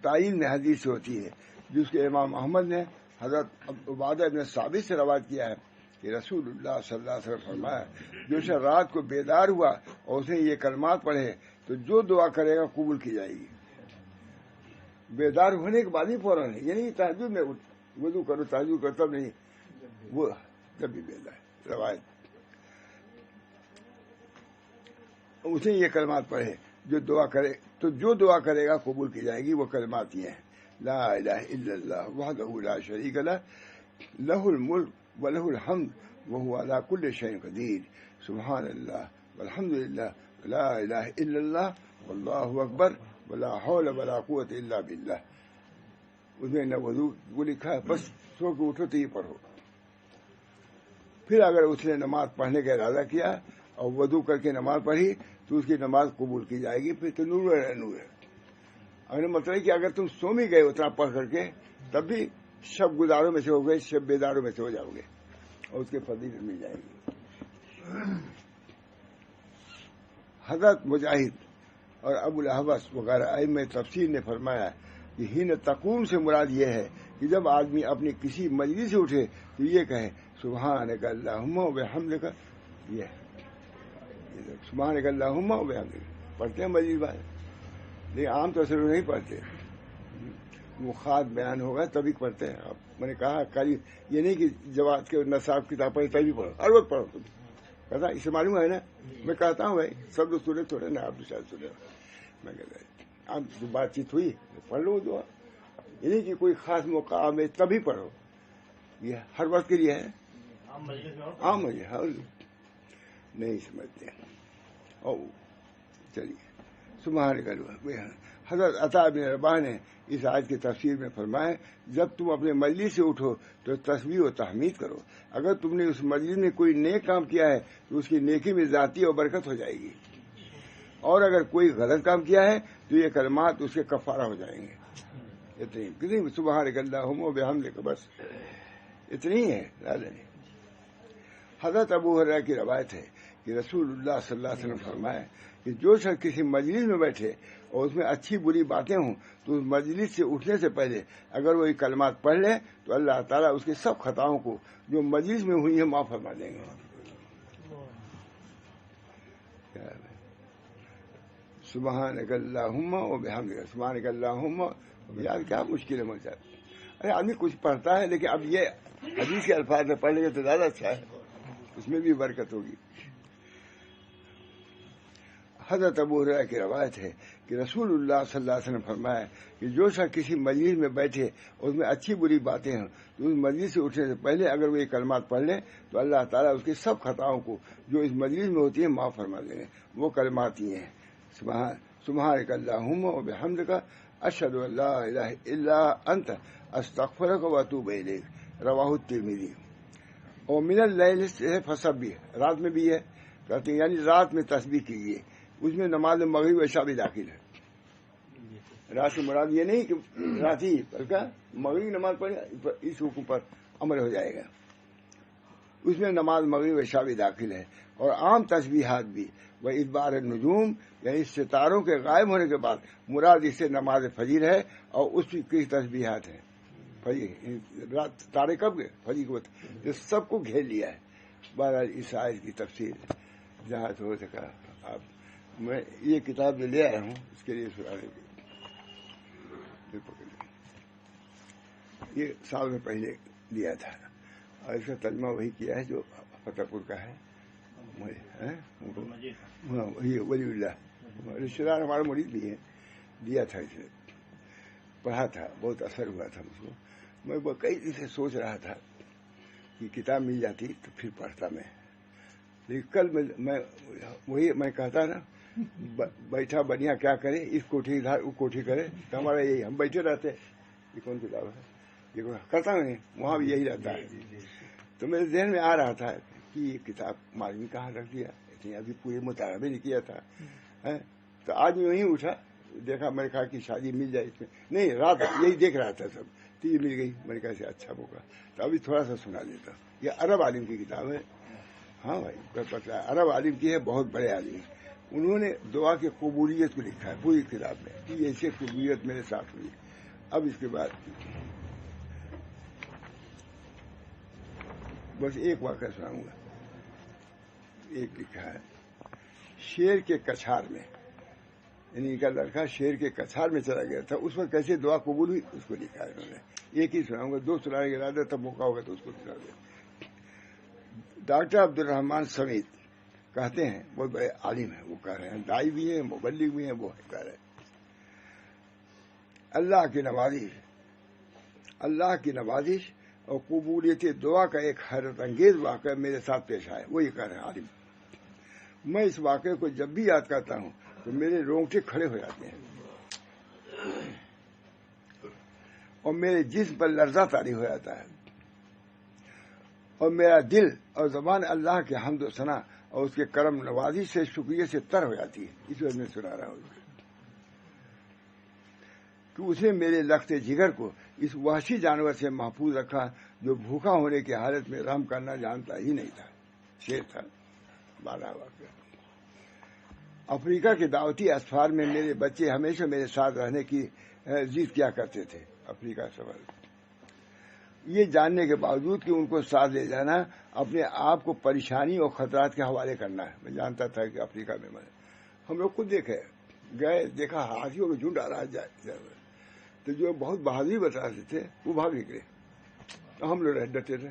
تعین میں حدیث ہوتی ہے جس کے امام محمد نے حضرت عبادہ بن ثابت سے روایت کیا ہے کہ رسول اللہ صلی اللہ علیہ وسلم فرمایا، جو شخص رات کو بیدار ہوا اور اس نے یہ کلمات پڑھے تو جو دعا کرے گا قبول کی جائے گی. بیدار ہونے کے بعد ہی فوراً، یعنی تہجد میں وضو کرو، تہجد کرو تب نہیں، وہ جب بھی بیدار. روایت اس نے یہ کلمات پڑھے جو دعا کرے تو جو دعا کرے گا قبول کی جائے گی. وہ کلمات یہ ہیں: لا الہ الا اللہ وحدہ لا شریک لہ لہ الملک ولہ الحمد وہو علی کل شیء قدیر، سبحان اللہ والحمد للہ لا الہ الا اللہ واللہ اکبر ولا حول ولا قوت الا باللہ. اس میں نہ وضو وہ لکھا ہے، بس سو کے اٹھو تو یہ پڑھو. پھر اگر اس نے نماز پڑھنے کا ارادہ کیا اور وضو کر کے نماز پڑھی تو اس کی نماز قبول کی جائے گی. پھر تو نور ہے، نور ہے. اگر مطلب ہے کہ اگر تم سو بھی گئے اتنا پڑھ کر کے تب بھی شب گزاروں میں سے ہو گئے، شب بیداروں میں سے ہو جاؤ گے اور اس کے فضیلت مل جائے گی. حضرت مجاہد اور ابو الاحوص وغیرہ ائمہ تفسیر نے فرمایا کہ حین تقوم سے مراد یہ ہے کہ جب آدمی اپنی کسی مجلس سے اٹھے تو یہ کہے سبحانک اللہم و بحمدک. یہ سبحانک اللہم و بحمدک پڑھتے ہیں مجلس بھائی، لیکن عام طور سے لوگ نہیں پڑھتے. وہ خاص بیان ہوگا تبھی پڑھتے ہیں. اب میں نے کہا قریب یہ نہیں کہ جواد کے نصاب کتاب پڑھی تبھی پڑھو، ہر وقت پڑھو. تم کہتا اسے معلوم ہے نا، میں کہتا ہوں بھائی سب لوگ سنے تھوڑے نا، آپ بھی شاید سنے. میں کہتا اب جو بات چیت ہوئی پڑھ لو دعا، یہ نہیں کہ کوئی خاص موقع میں تبھی پڑھو. یہ ہر وقت کے لیے ہے، عام ہے، نہیں سمجھتے. او چلیے سبحان اللہ. حضرت عطا بن رباح نے اس آیت کی تفسیر میں فرمایا، جب تم اپنے مجلس سے اٹھو تو تسبیح و تحمید کرو. اگر تم نے اس مجلس میں کوئی نیک کام کیا ہے تو اس کی نیکی میں ذاتی اور برکت ہو جائے گی، اور اگر کوئی غلط کام کیا ہے تو یہ کلمات اس کے کفارہ ہو جائیں گے. اتنی سبحانک اللہم و بحمدک، بس اتنی ہے. حضرت ابو ہریرہ کی روایت ہے کہ رسول اللہ صلی اللہ علیہ وسلم فرمایا کہ جو شخص کسی مجلس میں بیٹھے اور اس میں اچھی بری باتیں ہوں تو اس مجلس سے اٹھنے سے پہلے اگر وہ یہ کلمات پڑھ لے تو اللہ تعالیٰ اس کے سب خطاؤں کو جو مجلس میں ہوئی ہیں معاف فرما دیں گے. سبحانک اللہم و بحمدک، سبحانک اللہم. یار کیا مشکل ہے مجھے. ارے آدمی کچھ پڑھتا ہے لیکن اب یہ حدیث کے الفاظ میں پڑھ لیں گے تو زیادہ اچھا ہے، اس میں بھی برکت ہوگی. حضرت ابو ہریرہ کی روایت ہے کہ رسول اللہ صلی اللہ علیہ وسلم فرمایا کہ جو شخص کسی مجلس میں بیٹھے اور اس میں اچھی بری باتیں ہیں تو اس مجلس سے اٹھنے سے پہلے اگر وہ یہ کلمات پڑھ لیں تو اللہ تعالیٰ اس کی سب خطاؤں کو جو اس مجلس میں ہوتی ہیں معاف فرما دیں گے. وہ کلمات یہ ہیں: سبحانک اللہم و بحمدک اشہد ان لا الہ الا انت استغفرک و اتوب الیک، رواہ الترمذی. اور من اللیل سے فسبح، رات میں بھی ہے کہتے ہیں، یعنی رات میں تسبیح کیجیے. اس میں نماز مغرب و عشاء بھی داخل ہے. رات سے مراد یہ نہیں کہ رات ہی، بلکہ مغرب نماز پڑھے اس حکم پر عمل ہو جائے گا. اس میں نماز مغرب و عشاء بھی داخل ہے، اور عام تسبیحات بھی. وہ ادبار النجوم یعنی ستاروں کے غائب ہونے کے بعد مراد اس سے نماز فجر ہے اور اس کی تسبیحات ہیں. فجر رات تارے کب گئے؟ فجر کو یہ سب کو گھیر لیا ہے. بہرحال اس آیت کی تفسیر جہاں سے ہو سکا آپ میں یہ کتاب جو لے آیا ہوں اس کے لیے سنانے کی یہ سال میں پہلے دیا تھا، اور اس کا ترجمہ وہی کیا ہے جو فتح پور کا ہے. ولی اللہ رشتے دار ہمارا مرید بھی ہے، دیا تھا اسے، پڑھا تھا، بہت اثر ہوا تھا مجھ کو. میں کئی دن سے سوچ رہا تھا کہ کتاب مل جاتی تو پھر پڑھتا میں. لیکن کل میں کہتا نا بیٹھا بنیا کیا کرے, اس کوٹھی ادھر وہ کوٹھی کرے, تو ہمارا یہی, ہم بیٹھے رہتے. یہ کون کتاب ہے, یہ کرتا ہوں وہاں بھی یہی رہتا ہے. تو میرے ذہن میں آ رہا تھا کہ یہ کتاب مالوی کہاں رکھ دیا, اتنی ابھی پورے مطالعہ بھی نہیں کیا تھا. تو آج میں یہیں اٹھا, دیکھا, میں نے کہا کہ شادی مل جائے اس میں. نہیں, رات یہی دیکھ رہا تھا سب, تو یہ مل گئی. میں نے کہا اچھا ہوگا, تو ابھی تھوڑا سا سنا دیتا. یہ عرب عالم کی کتاب ہے. ہاں بھائی, پتہ ہے عرب عالم کی ہے, بہت بڑے عالم ہیں. انہوں نے دعا کی قبولیت کو لکھا ہے پوری کتاب میں, کہ ایسی قبولیت میرے ساتھ ہوئی. اب اس کے بعد بس ایک واقعہ سناؤں گا. ایک لکھا ہے شیر کے کچھار میں, یعنی کا لڑکا شیر کے کچھار میں چلا گیا تھا, اس وقت کیسے دعا قبول ہوئی اس کو لکھا ہے انہوں نے. ایک ہی سناؤں گا, دو سنانے کے ارادہ تب موقع ہوگا تو اس کو سنا دیں. ڈاکٹر عبدالرحمان سمیت کہتے ہیں, بہت بڑے عالم ہیں, وہ کہہ رہے ہیں, دائی بھی ہیں, مبلغ بھی ہیں, وہ کہہ رہے ہیں اللہ کی نوازش اور قبولیت دعا کا ایک حیرت انگیز واقعہ میرے ساتھ پیش آئے. وہ یہ کہہ رہے ہیں عالم, میں اس واقعے کو جب بھی یاد کرتا ہوں تو میرے رونگٹے کھڑے ہو جاتے ہیں اور میرے جسم پر لرزہ طاری ہو جاتا ہے, اور میرا دل اور زبان اللہ کے حمد و ثنا اور اس کے کرم نوازی سے شکریہ سے تر ہو جاتی ہے. اس وجہ میں سنا رہا ہوں کہ اس نے میرے لخت جگر کو اس وحشی جانور سے محفوظ رکھا جو بھوکا ہونے کی حالت میں رحم کرنا جانتا ہی نہیں تھا. شیر تھا. 12 واقعہ. افریقہ کے دعوتی اسفار میں میرے بچے ہمیشہ میرے ساتھ رہنے کی ضد کیا کرتے تھے. افریقہ سفر, یہ جاننے کے باوجود کہ ان کو ساتھ لے جانا اپنے آپ کو پریشانی اور خطرات کے حوالے کرنا ہے. میں جانتا تھا کہ افریقہ میں ہم لوگ خود دیکھے گئے, دیکھا ہاتھیوں کا جھنڈ آ رہا ہے, تو جو بہت بہادری بتاتے تھے وہ بھاگ نکلے, تو ہم لوگ ڈٹے تھے.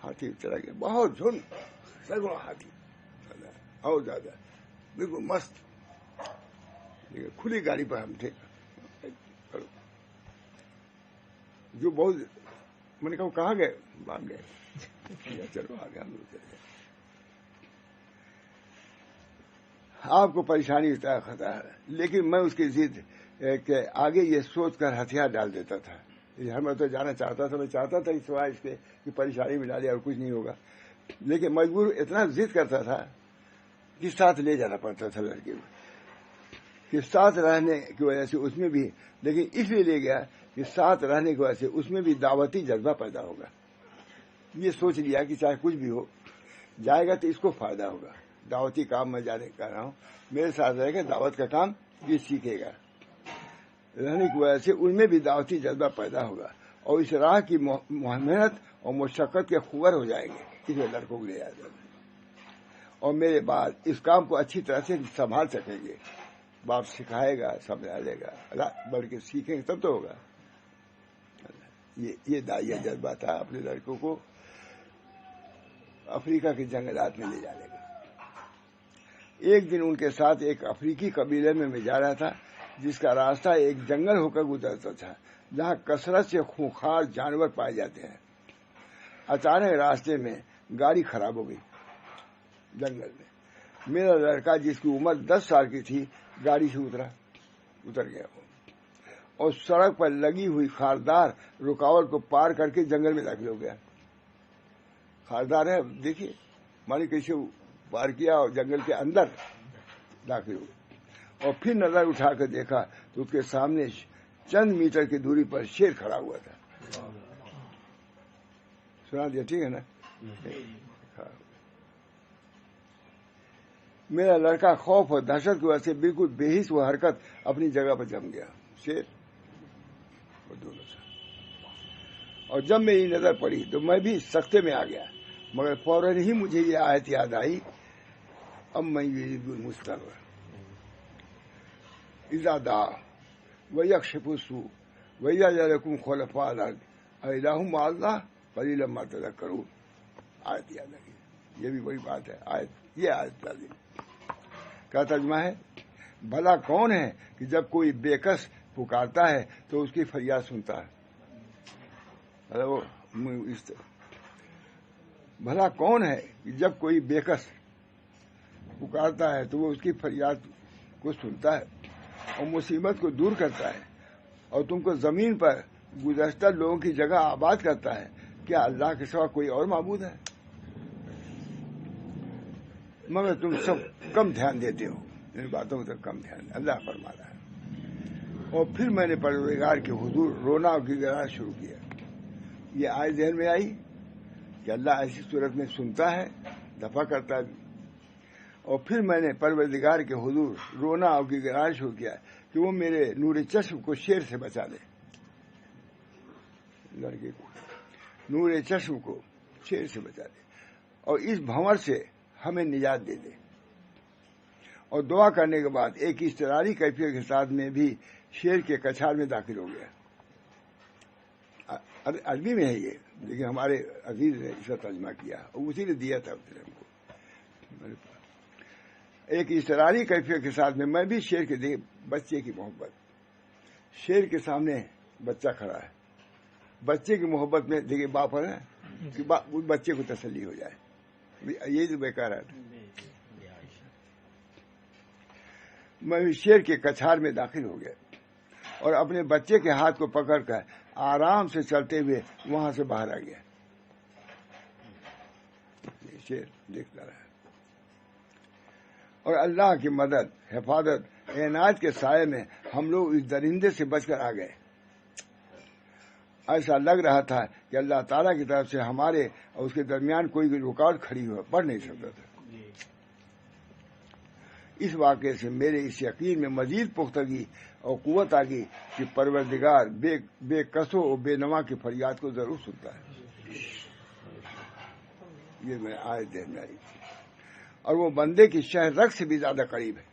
ہاتھی چلا گیا, بہت جھنڈ, سینکڑوں ہاتھی اور زیادہ, بالکل مست. کھلی گاڑی پر ہم تھے, جو بہت, میں نے کہا کہاں گئے, بھاگ گئے. چلو آگے ہم لوگ چلے گئے. آپ کو پریشانی ہوتا ہے, خطرہ ہے, لیکن میں اس کی ضد کہ آگے یہ سوچ کر ہتھیار ڈال دیتا تھا. ہمیں تو جانا چاہتا تھا, میں چاہتا تھا سوائے اس کے کہ پریشانی میں ڈالے اور کچھ نہیں ہوگا, لیکن مجبور اتنا ضد کرتا تھا کہ ساتھ لے جانا پڑتا تھا لڑکے کو, کہ ساتھ رہنے کی وجہ سے اس میں بھی, لیکن اس لیے لے گیا کہ ساتھ رہنے کی وجہ سے اس میں بھی دعوتی جذبہ پیدا ہوگا. یہ سوچ لیا کہ چاہے کچھ بھی ہو, جائے گا تو اس کو فائدہ ہوگا. دعوتی کام میں جانے کہہ رہا ہوں, میرے ساتھ رہے گا, دعوت کا کام یہ سیکھے گا. رہنے کی وجہ سے ان میں بھی دعوتی جذبہ پیدا ہوگا, اور اس راہ کی محنت اور مشقت کے خوبر ہو جائیں گے. اس میں لڑکوں کو لے جاتا ہے, اور میرے بعد اس کام کو اچھی طرح سے سنبھال سکیں گے. باپ سکھائے گا, سمجھا لے گا, بلکہ سیکھیں گے تب تو ہوگا. یہ داعیہ جذبہ تھا اپنے لڑکوں کو افریقہ کے جنگلات میں لے جانے کا. ایک دن ان کے ساتھ ایک افریقی قبیلے میں جا رہا تھا جس کا راستہ ایک جنگل ہو کر گزرتا تھا جہاں کثرت سے خونخوار جانور پائے جاتے ہیں. اچانک راستے میں گاڑی خراب ہو گئی جنگل میں. میرا لڑکا جس کی عمر 10 سال کی تھی گاڑی سے اتر گیا اور سڑک پر لگی ہوئی خاردار رکاوٹ کو پار کر کے جنگل میں داخل ہو گیا. خاردار ہے, دیکھیے مانی کیسے پار کیا اور جنگل کے اندر داخل ہو, اور پھر نظر اٹھا کر دیکھا تو اس کے سامنے چند میٹر کی دوری پر شیر کھڑا ہوا تھا. سنا دیا, ٹھیک ہے نا. میرا لڑکا خوف اور دہشت کی وجہ سے بالکل بے حس و حرکت اپنی جگہ پر جم گیا. شیر اور دونوں سے, اور جب میری نظر پڑی تو میں بھی سختے میں آ گیا, مگر فوراً ہی مجھے یہ آیت یاد آئی, اب میں مستقبل اذا دعا ویکشف السوء ویجعلکم خلفاء الارض الہ مع اللہ قلیلا ما تذکرون. آیت یاد آئی. یہ بھی بڑی بات ہے. یہ آیت لازم کا ترجمہ ہے, بھلا کون ہے کہ جب کوئی بے کس پکارتا ہے تو اس کی فریاد سنتا ہے. بھلا کون ہے کہ جب کوئی بےکس پکارتا ہے تو وہ اس کی فریاد کو سنتا ہے اور مصیبت کو دور کرتا ہے اور تم کو زمین پر گزشتہ لوگوں کی جگہ آباد کرتا ہے. کیا اللہ کے سوا کوئی اور معبود ہے؟ مگر تم سب کم دھیان دیتے ہو ان باتوں پر، کم دھیان. اللہ فرما رہا ہے. اور پھر میں نے پروردگار کے حضور رونا اور گڑگڑانا شروع کیا. یہ آئے ذہن میں آئی کہ اللہ ایسی صورت میں سنتا ہے، دفع کرتا ہے. اور پھر میں نے پروردگار کے حضور رونا اور گڑگڑانا شروع کیا کہ وہ میرے نور چشم کو شیر سے بچا لے. لڑکے کو نور چشم کو شیر سے بچا لے اور اس بھنور سے ہمیں نجات دے دے. اور دعا کرنے کے بعد ایک اضطراری کیفیت کے ساتھ میں بھی شیر کے کچھار میں داخل ہو گیا. عربی میں ہے یہ، لیکن ہمارے عزیز نے اس کا ترجمہ کیا اور اسی نے دیا تھا ہم کو. ایک اضطراری کیفیت کے ساتھ میں بھی شیر کے دیکھ بچے کی محبت. شیر کے سامنے بچہ کھڑا ہے، بچے کی محبت میں دیکھیے باپ ہے کہ بچے کو تسلی ہو جائے. یہی تو بیکار ہے. میں بھی شیر کے کچھار میں داخل ہو گیا اور اپنے بچے کے ہاتھ کو پکڑ کر آرام سے چلتے ہوئے وہاں سے باہر آ گیا. شیر دیکھتا رہا اور اللہ کی مدد، حفاظت، عنایت کے سائے میں ہم لوگ اس درندے سے بچ کر آ گئے. ایسا لگ رہا تھا کہ اللہ تعالیٰ کی طرف سے ہمارے اور اس کے درمیان کوئی بھی رکاوٹ کھڑی ہو پڑ نہیں سکتا تھا. اس واقعے سے میرے اس یقین میں مزید پختگی اور قوت آ گئی کہ پروردگار بے کسو اور بے نوا کی فریاد کو ضرور سنتا ہے. یہ میں آیت ذہن میں آئی. اور وہ بندے کی شہ رگ سے بھی زیادہ قریب ہے.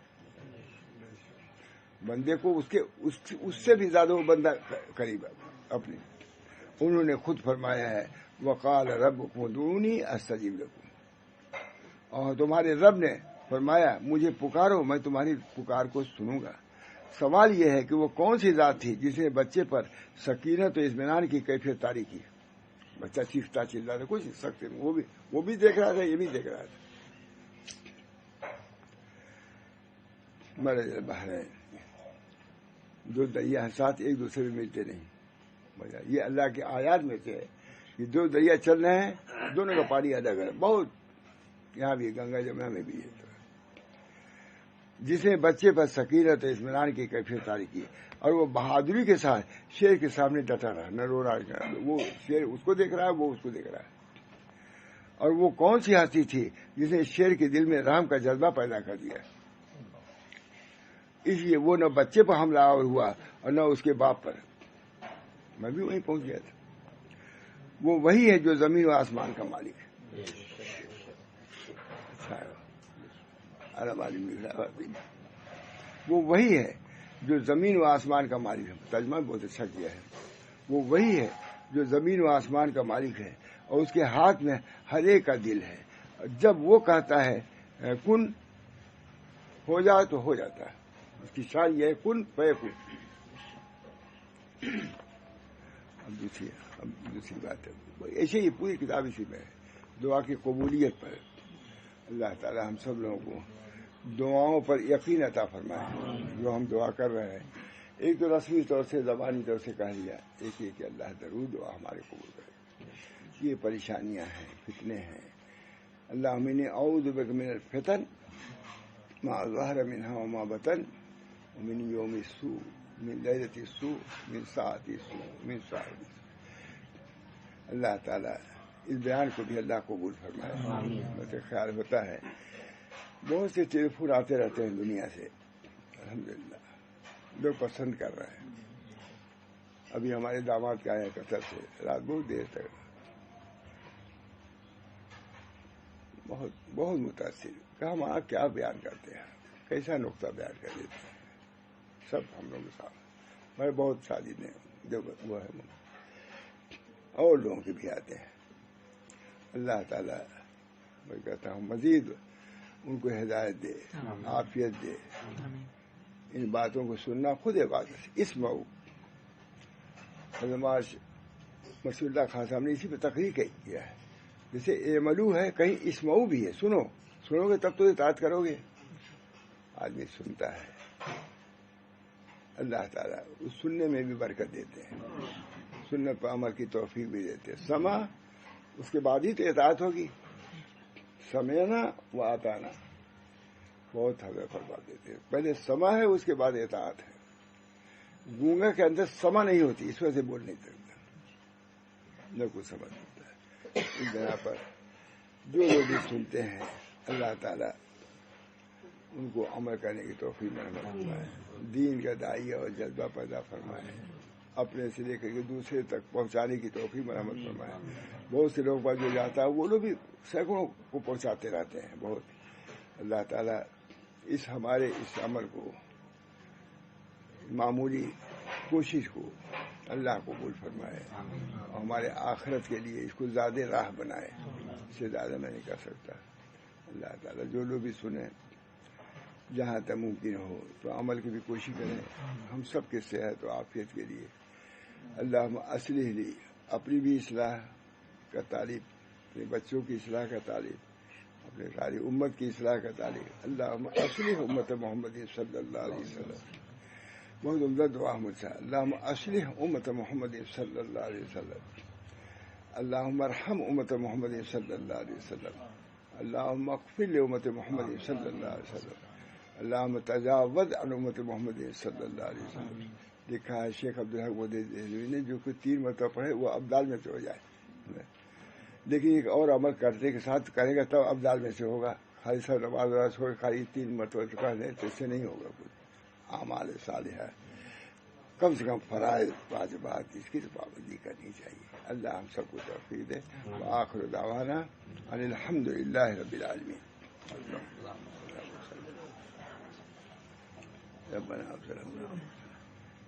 بندے کو اس سے بھی زیادہ وہ بندہ قریب ہے اپنے. انہوں نے خود فرمایا ہے وقال ربکم ادعونی استجب لکم. اور تمہارے رب نے فرمایا مجھے پکارو میں تمہاری پکار کو سنوں گا. سوال یہ ہے کہ وہ کون سی ذات تھی جس نے بچے پر سکینت و اطمینان کی کیفیت طاری کی. بچہ چیختا چلاتا کچھ سکتے وہ بھی دیکھ رہا تھا، یہ بھی دیکھ رہا تھا. مرے بہرے دو دریا ساتھ ایک دوسرے میں ملتے نہیں. یہ اللہ کے آیات میں سے یہ دو دریا چل رہے ہیں، دونوں کا پانی الگ ہے. بہت یہاں بھی گنگا جمنا میں بھی ہے. جس نے بچے پر سکینت و اطمینان کی کیفیت طاری کی اور وہ بہادری کے ساتھ شیر کے سامنے ڈٹا رہا، نہ رو رہا. وہ شیر اس کو دیکھ رہا ہے، وہ اس کو دیکھ رہا ہے. اور وہ کون سی ہستی تھی جس نے شیر کے دل میں رحم کا جذبہ پیدا کر دیا. اس لیے وہ نہ بچے پر حملہ آور ہوا اور نہ اس کے باپ پر. میں بھی وہیں پہنچ گیا تھا. وہ وہی ہے جو زمین و آسمان کا مالک ہے. وہ وہی ہے جو زمین و آسمان کا مالک ہے. ترجمہ بہت اچھا کیا ہے. وہ وہی ہے جو زمین و آسمان کا مالک ہے اور اس کے ہاتھ میں ہر ایک کا دل ہے. جب وہ کہتا ہے کن ہو جائے تو ہو جاتا ہے. اس کی شان یہ ہے کن فیکن. اب دوسری بات ہے ایسے ہی پوری کتاب اسی میں ہے. دعا کی قبولیت پر اللہ تعالی ہم سب لوگوں کو دعاؤں پر یقین عطا فرمائے جو ہم دعا کر رہے ہیں. ایک تو رسمی طور سے زبانی طور سے کہہ لیا، ایک یہ کہ اللہ ضرور دعا ہمارے قبول کرے. یہ پریشانیاں ہیں، فتنے ہیں. اللہم انی اعوذ بک من الفتن ما ظہر منها وما بطن ومن یوم السوء من لیلۃ السوء من ساعۃ السوء من ساعۃ السوء. اللہ تعالیٰ اس بیان کو بھی اللہ قبول فرمائے. مجھے خیال ہوتا ہے بہت سے ٹیلی فون آتے رہتے ہیں دنیا سے، الحمدللہ لوگ پسند کر رہے ہیں. ابھی ہمارے داماد کے آئے قطر سے، رات بہت دیر تک بہت بہت متاثر کہ ہم کیا بیان کرتے ہیں، کیسا نقطہ بیان کر دیتے ہیں. سب ہم لوگوں کے ساتھ میں بہت شادی میں جو وہ ہے اور لوگوں کے بھی آتے ہیں. اللہ تعالیٰ میں کہتا ہوں مزید ان کو ہدایت دے، عافیت دے. ان باتوں کو سننا خود عبادت ہے. اس موقع حضرت مشہور اللہ خان صاحب نے اسی پہ تقریر کیا ہے جیسے اعملو ہے کہیں اسمعو بھی ہے، سنو گے تب تو اطاعت کرو گے. آدمی سنتا ہے، اللہ تعالیٰ اس سننے میں بھی برکت دیتے ہیں، سنت پر عمل کی توفیق بھی دیتے ہیں. سما اس کے بعد ہی تو اطاعت ہوگی. سمعنا و اطعنا بہت ہمیں فرما دیتے ہیں. پہلے سما ہے، اس کے بعد اطاعت ہے. گونگا کے اندر سما نہیں ہوتی، اس وجہ سے بول نہیں سکتا، نہ کچھ سمجھ سکتا ہے. اس بنا پر جو لوگ بھی سنتے ہیں اللہ تعالیٰ ان کو عمل کرنے کی توفیق مرحمت فرمائے، دین کا داعیہ اور جذبہ پیدا فرمائے، اپنے سے لے کر کے دوسرے تک پہنچانے کی توفیق مرحمت فرمائے. بہت سے لوگ جو جاتا ہے وہ لوگ بھی سینکڑوں کو پہنچاتے رہتے ہیں. بہت اللہ تعالیٰ ہمارے اس عمل کو، معمولی کوشش کو اللہ قبول فرمائے اور ہمارے آخرت کے لیے اس کو زیادہ راہ بنائے. اس سے زیادہ میں نہیں کر سکتا. اللہ تعالیٰ جو لوگ بھی سنیں جہاں تک ممکن ہو تو عمل کی بھی کوشش کریں، ہم سب کے صحت و عافیت کے لیے. اللہم اصلح لی، اپنی بھی اصلاح کا طالب، اپنے بچوں کی اصلاح کا طالب، اپنے ساری امت کی اصلاح کا طالب. اللہم اصلح امت محمد صلی اللہ علیہ وسلم. بہت عمدہ دعا مجھ سے. اللہم اصلح امت محمد صلی اللہ علیہ وسلم. اللہم ارحم امت محمد صلی اللہ علیہ وسلم. اللہم اغفر لامت محمد صلی اللہ علیہ وسلم. اللہم تجاوز عن امت محمد صلی اللہ علیہ وسلم. لکھا ہے شیخ عبدالحق دہلوی نے، جو کہ 3 مرتبہ پڑھے وہ ابدال میں سے ہو جائے. لیکن ایک اور عمل کرنے کے ساتھ کرے گا تب ابدال میں سے ہوگا. خالی سب نماز ہو خالی 3 مرتبہ چکا دیں تو اس سے نہیں ہوگا. کچھ اعمال صالحہ کم سے کم فرائض واجبات اس کی تو پابندی کرنی چاہیے. اللہ ہم سب کو توفیق دے. وآخر دعوانا ان الحمد للہ رب العالمین. ربنا ظلمنا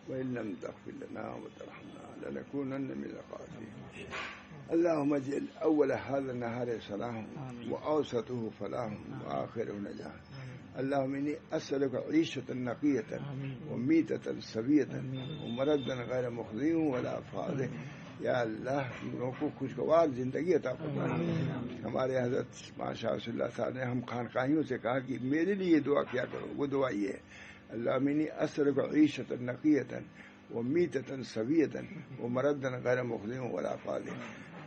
وإن لم تغفر لنا وترحمنا لنكونن من الخاسرين. اللهم اجعل أول هذا النهار صلاح وأوسطه فلاح وآخره نجاح. اللهم إني أسألك عيشة نقية وميتة سوية ومردا غير مخزي ولا فاضح. یا اللہ ہم لوگوں کو خوشگوار زندگی عطا فرمائے. ہمارے حضرت ماشاء اللہ صلی اللہ صاحب نے ہم خانقاہیوں سے کہا کہ میرے لیے یہ دعا کیا کرو. وہ دعا یہ ہے، اللہم انی اسألک عیشۃ نقیۃ ومیتۃ سویۃ ومردا غیر مخزی ولا فاضح.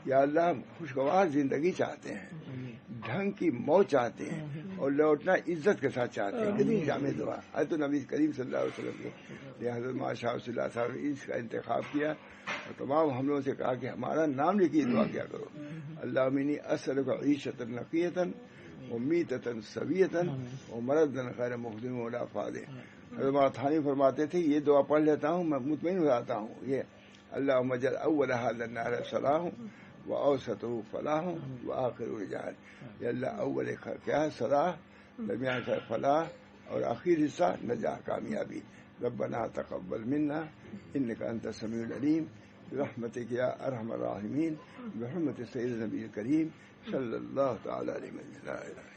یا اللہ ہم خوشگوار زندگی چاہتے ہیں، ڈھنگ کی موت چاہتے ہیں اور لوٹنا عزت کے ساتھ چاہتے ہیں. کتنی جامع دعا ہے. تو نبی کریم صلی اللہ علیہ وسلم نے حضرت ماشاء اللہ صلی اللہ صاحب نے اس کا انتخاب کیا اور تمام ہم لوگوں سے کہا کہ ہمارا نام لکھیے، دعا کیا کرو. اللہم انی اسألک عیشۃ نقیۃ ومیتۃ سویۃ ومردا غیر مخزی ولا فاضح. حضرت الثانی فرماتے تھے یہ دعا پڑھ لیتا ہوں میں مطمئن ہو جاتا ہوں. یہ اللہم اجعل اول هذا النهار صلاح وأوسطه فلاح وآخره نجاح. یا اللہ اول کیا ہے صلاح، درمیان کا فلاح اور آخر حصہ نجاح، کامیابی. ربنا تقبل منا انك انت السميع العليم برحمتك يا ارحم الراحمين بحرمة سيد النبي الكريم صلى الله تعالى عليه وسلم.